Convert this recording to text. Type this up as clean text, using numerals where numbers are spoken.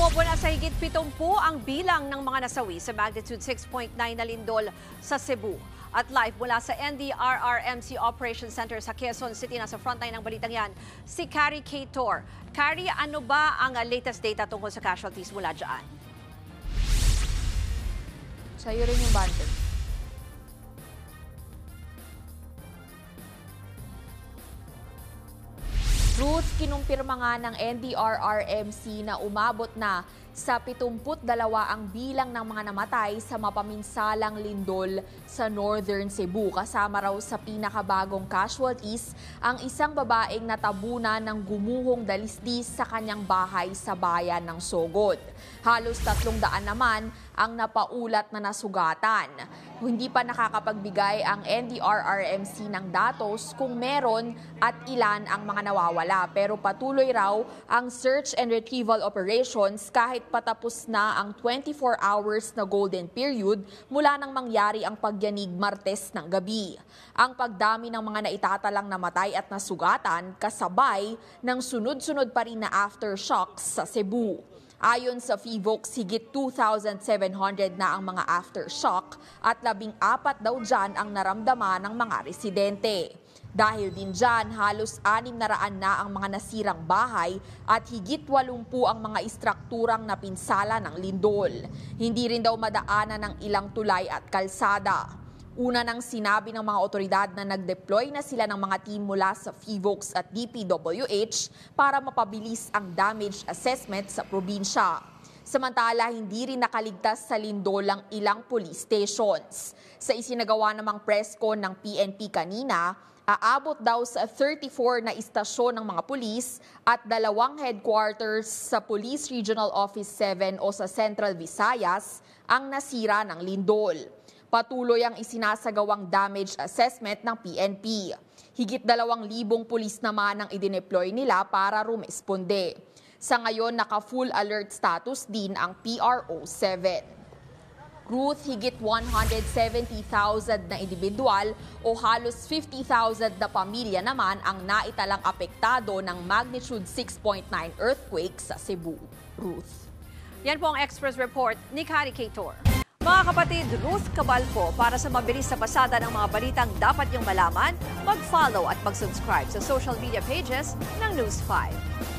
Bumobo na sa higit 70 ang bilang ng mga nasawi sa magnitude 6.9 na lindol sa Cebu. At live mula sa NDRRMC Operations Center sa Quezon City, nasa frontline ng balitang yan, si Carrie Cator. Carrie, ano ba ang latest data tungkol sa casualties mula dyan? Sa'yo rin yung bante. Ruth, kinumpirma nga ng NDRRMC na umabot na sa 72 ang bilang ng mga namatay sa mapaminsalang lindol sa Northern Cebu. Kasama raw sa pinakabagong casualties ang isang babaeng natabunan ng gumuhong dalisdis sa kanyang bahay sa bayan ng Sogod. Halos 300 naman ang napaulat na nasugatan. Hindi pa nakakapagbigay ang NDRRMC ng datos kung meron at ilan ang mga nawawala, pero patuloy raw ang search and retrieval operations kahit patapos na ang 24 hours na golden period mula nang mangyari ang pagyanig Martes ng gabi. Ang pagdami ng mga naitatalang namatay at nasugatan kasabay ng sunod-sunod pa rin na aftershocks sa Cebu. Ayon sa PHIVOLCS, higit 2,700 na ang mga aftershock at 14 daw dyan ang naramdaman ng mga residente. Dahil din dyan, halos 600 na ang mga nasirang bahay at higit 80 ang mga istrukturang napinsala ng lindol. Hindi rin daw madaanan ng ilang tulay at kalsada. Una nang sinabi ng mga otoridad na nag-deploy na sila ng mga team mula sa PHIVOLCS at DPWH para mapabilis ang damage assessment sa probinsya. Samantala, hindi rin nakaligtas sa lindol ang ilang police stations. Sa isinagawa namang press con ng PNP kanina, aabot daw sa 34 na istasyon ng mga pulis at 2 headquarters sa Police Regional Office 7 o sa Central Visayas ang nasira ng lindol. Patuloy ang isinasagawang damage assessment ng PNP. Higit 2,000 pulis naman ang idineploy nila para rumesponde. Sa ngayon, naka-full alert status din ang PRO 7. Ruth, higit 170,000 na individual o halos 50,000 na pamilya naman ang naitalang apektado ng magnitude 6.9 earthquake sa Cebu. Ruth. Yan po ang Express Report ni Carrie Cator. Mga kapatid, Ruth Cabalco, para sa mabilis na pasada ng mga balitang dapat niyong malaman, mag-follow at mag-subscribe sa social media pages ng News 5.